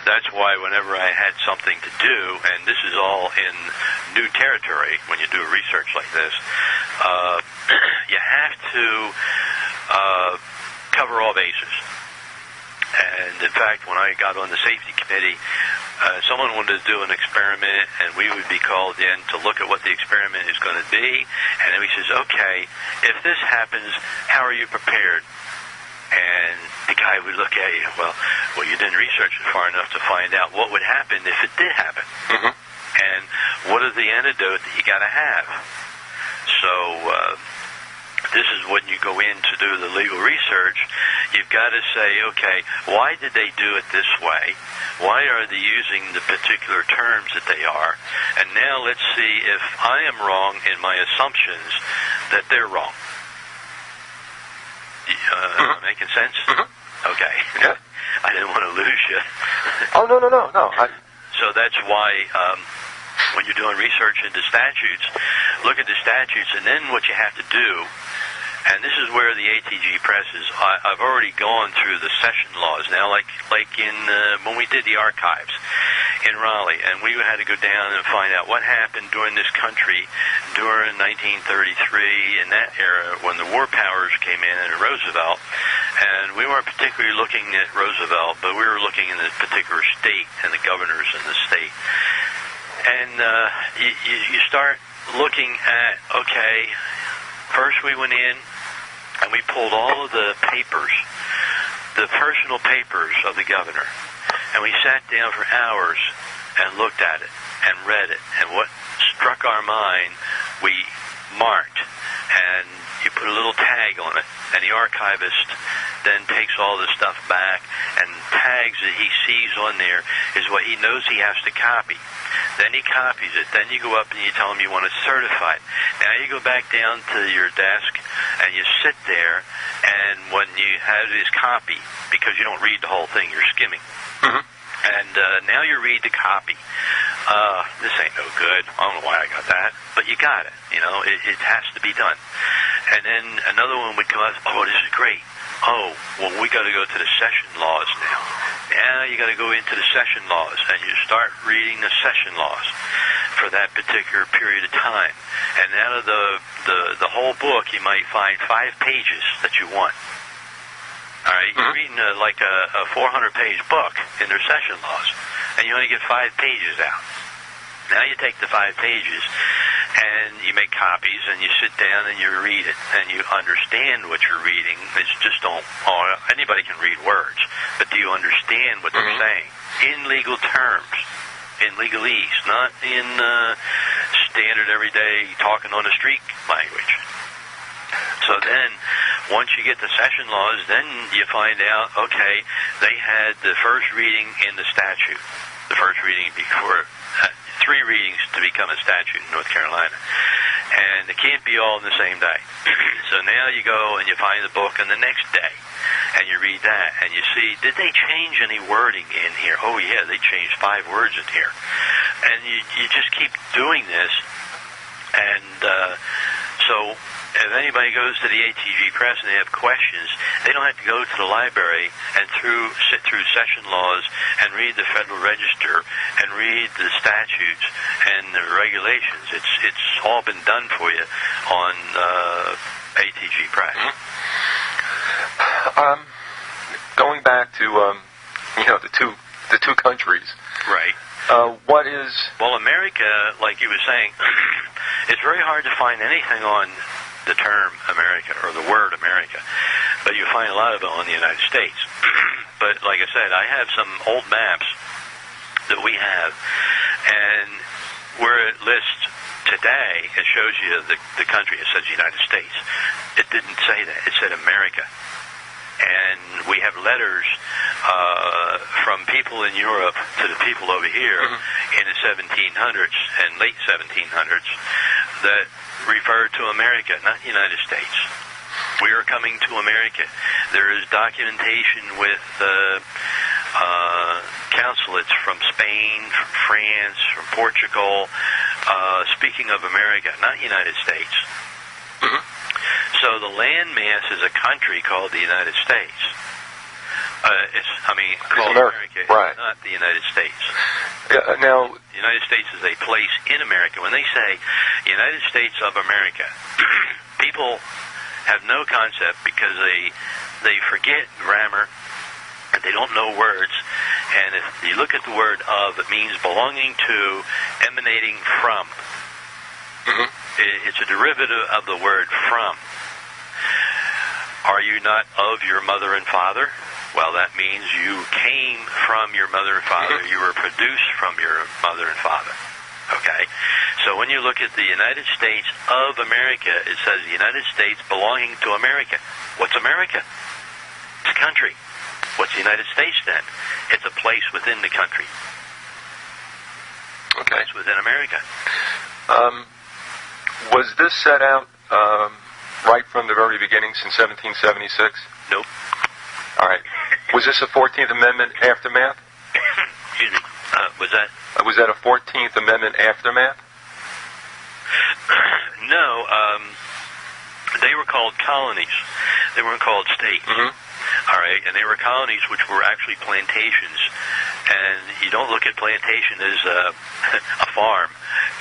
that's why whenever I had something to do, and this is all in new territory when you do research like this, you have to cover all bases. And in fact, when I got on the safety committee, someone wanted to do an experiment, and we would be called in to look at what the experiment is going to be. And then he says, okay, if this happens, how are you prepared? And the guy would look at you, well, you didn't research it far enough to find out what would happen if it did happen. Mm-hmm. And what is the antidote that you got to have? So this is when you go in to do the legal research. You've got to say, okay, why did they do it this way? Why are they using the particular terms that they are? And now let's see if I am wrong in my assumptions that they're wrong. Making sense? Mm-hmm. Okay. Yeah. I didn't want to lose you. Oh, no. So that's why when you're doing research into statutes, look at the statutes, and then what you have to do, and this is where the ATG Press is. I've already gone through the session laws now, like in when we did the archives in Raleigh, and we had to go down and find out what happened during this country during 1933, in that era when the war powers came in and Roosevelt. And we weren't particularly looking at Roosevelt, but we were looking in the particular state and the governors in the state. And you start looking at, okay, first we went in and we pulled all of the papers, the personal papers of the governor, and we sat down for hours and looked at it and read it. And what struck our mind, we marked, and you put a little tag on it, and the archivist then takes all the stuff back, and tags that he sees on there is what he knows he has to copy. Then he copies it. Then you go up and you tell him you want to certify it. Now you go back down to your desk and you sit there, and when you have his copy, because you don't read the whole thing, you're skimming. Mm-hmm. And now you read the copy. This ain't no good. I don't know why I got that, but you got it. You know, it has to be done. And then another one would come out, oh, this is great. Oh, well, we got to go to the session laws now. Now you got to go into the session laws, and you start reading the session laws for that particular period of time. And out of the whole book, you might find 5 pages that you want. All right, you're reading like a 400-page book in their session laws, and you only get 5 pages out. Now you take the 5 pages, and you make copies, and you sit down and you read it, and you understand what you're reading. It's just anybody can read words, but do you understand what they're saying? In legal terms, in legalese, not in standard everyday talking on the street language. So then, once you get the session laws, then you find out, okay, they had the first reading in the statute. The first reading before 3 readings to become a statute in North Carolina. And it can't be all in the same day. So now you go and you find the book on the next day, and you read that, and you see, did they change any wording in here? Oh, yeah, they changed 5 words in here. And you just keep doing this, and so if anybody goes to the ATG Press and they have questions, they don't have to go to the library and sit through session laws and read the Federal Register and read the statutes and the regulations. It's all been done for you on ATG Press. Going back to the two countries, right? What is... Well, America, like you were saying, it's very hard to find anything on the term America or the word America, but you find a lot of it on the United States. But like I said, I have some old maps that we have, and where it lists today, it shows you the country. It says United States. It didn't say that. It said America. And we have letters from people in Europe to the people over here in the 1700s and late 1700s that refer to America, not the United States. We are coming to America. There is documentation with consulates from Spain, from France, from Portugal, speaking of America, not United States. So the landmass is a country called the United States. Called America, right? Not the United States. Now, the United States is a place in America. When they say United States of America, people have no concept because they forget grammar and they don't know words. And if you look at the word "of," it means belonging to, emanating from. mm-hmm. It's a derivative of the word "from." Are you not of your mother and father? Well, that means you came from your mother and father. You were produced from your mother and father. Okay? So when you look at the United States of America, it says the United States belonging to America. What's America? It's a country. What's the United States then? It's a place within the country. Okay. It's within America. Was this set out right from the very beginning since 1776? Nope. All right. Was this a 14th Amendment aftermath? Excuse me. Was that a 14th Amendment aftermath? No. They were called colonies. They weren't called states. Mm-hmm. All right, and they were colonies which were actually plantations. And you don't look at plantation as a farm.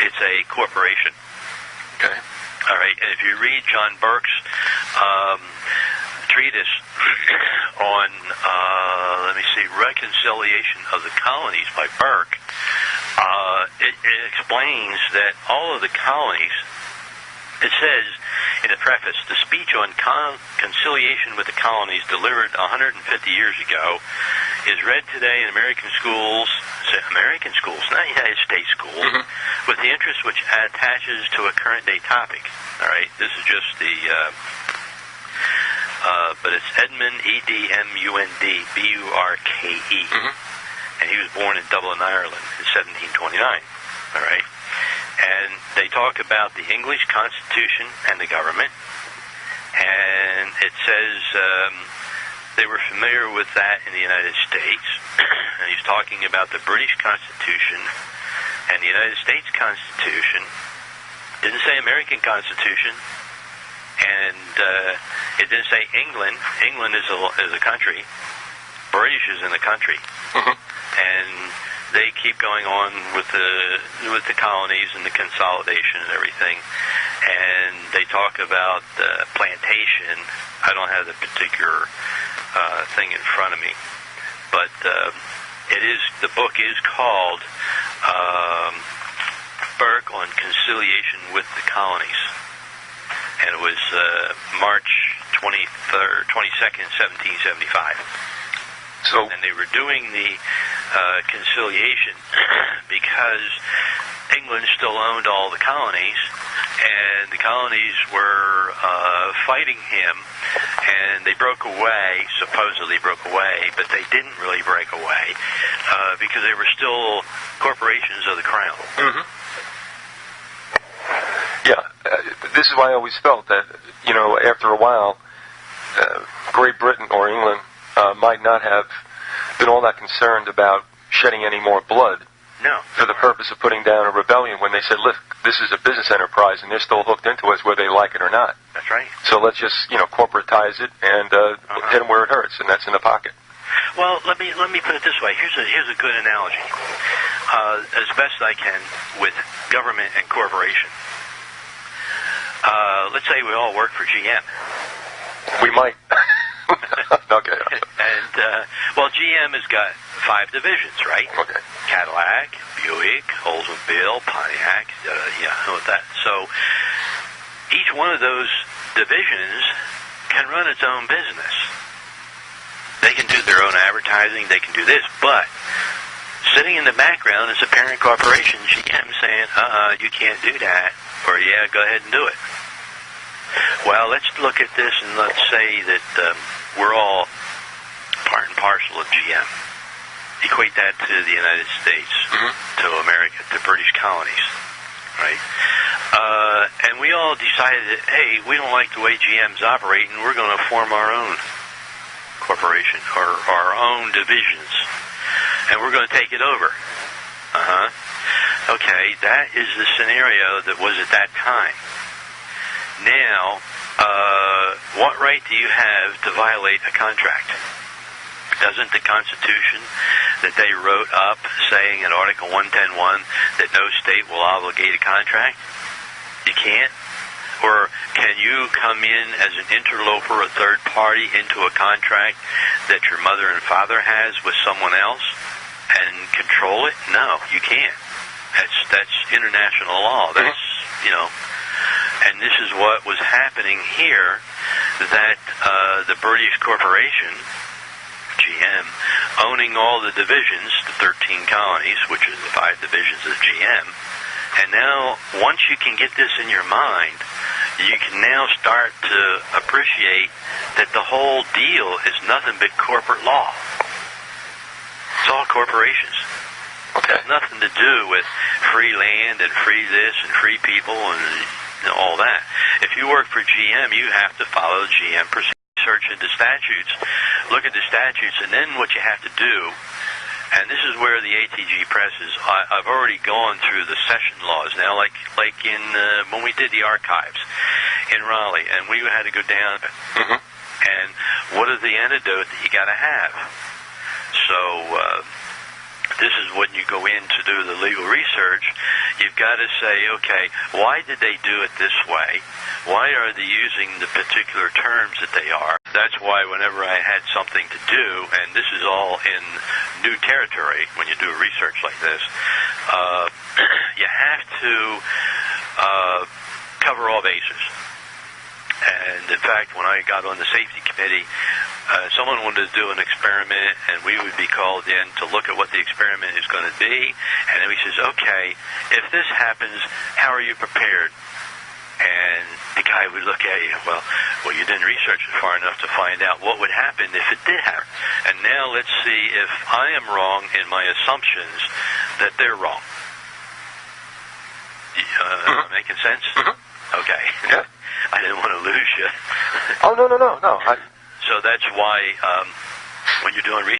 It's a corporation. Okay. All right, and if you read John Burke's treatise on, Reconciliation of the Colonies by Burke, it explains that all of the colonies, it says in the preface, the speech on conciliation with the colonies delivered 150 years ago is read today in American schools, not United States schools, mm-hmm. with the interest which attaches to a current day topic. All right, this is just the, but it's Edmund, Edmund, Burke, mm-hmm. and he was born in Dublin, Ireland in 1729. All right. And they talk about the English Constitution and the government, and it says they were familiar with that in the United States, and he's talking about the British Constitution and the United States Constitution. Didn't say American Constitution, and it didn't say England. England is a country. British is in the country, mm-hmm. and they keep going on with the colonies and the consolidation and everything, and they talk about plantation. I don't have the particular thing in front of me, but the book is called Burke on Conciliation with the Colonies, and it was March 22nd, 1775. So, and they were doing the conciliation because England still owned all the colonies, and the colonies were fighting him, and they broke away, supposedly broke away, but they didn't really break away because they were still corporations of the crown. mm-hmm. Yeah, this is why I always felt that, after a while, Great Britain or England might not have been all that concerned about shedding any more blood. No. For the purpose of putting down a rebellion when they said, look, this is a business enterprise and they're still hooked into us whether they like it or not. That's right. So let's just, corporatize it and hit them where it hurts, and that's in the pocket. Well, let me put it this way. Here's a good analogy. As best I can with government and corporation. Let's say we all work for GM. We might. Okay. And, GM has got 5 divisions, right? Okay. Cadillac, Buick, Oldsmobile, Pontiac, with that. So each one of those divisions can run its own business. They can do their own advertising, they can do this, but sitting in the background is a parent corporation, GM, saying, you can't do that, or yeah, go ahead and do it. Well, let's look at this and let's say that we're all part and parcel of GM. Equate that to the United States, mm-hmm. to America, to British colonies, right? And we all decided that, hey, we don't like the way GM's operating, we're going to form our own corporation or our own divisions, and we're going to take it over. Okay, that is the scenario that was at that time. Now, what right do you have to violate a contract? Doesn't the Constitution that they wrote up saying in Article 110.1 that no state will obligate a contract? You can't? Or can you come in as an interloper, a third party, into a contract that your mother and father has with someone else and control it? No, you can't. That's international law. That's, and this is what was happening here, that the British corporation, GM, owning all the divisions, the 13 colonies, which are the 5 divisions of GM, and now once you can get this in your mind, you can now start to appreciate that the whole deal is nothing but corporate law. It's all corporations. Okay. It has nothing to do with free land and free this and free people and all that. If you work for GM, you have to follow GM research into statutes, look at the statutes, and then what you have to do, and this is where the ATG press is. I've already gone through the session laws now, like in when we did the archives in Raleigh, and we had to go down. Mm-hmm. And what is the antidote that you got to have? So this is when you go in to do the legal research. You've got to say, okay, why did they do it this way? Why are they using the particular terms that they are? That's why whenever I had something to do, and this is all in new territory when you do research like this, you have to cover all bases. And in fact, when I got on the safety committee, someone wanted to do an experiment, and we would be called in to look at what the experiment is going to be. And then he says, okay, if this happens, how are you prepared? And the guy would look at you, well, you didn't research it far enough to find out what would happen if it did happen. And now let's see if I am wrong in my assumptions that they're wrong. Making sense? Mm-hmm. Okay. Yeah. I didn't want to lose you. Oh, no. So that's why when you're doing research,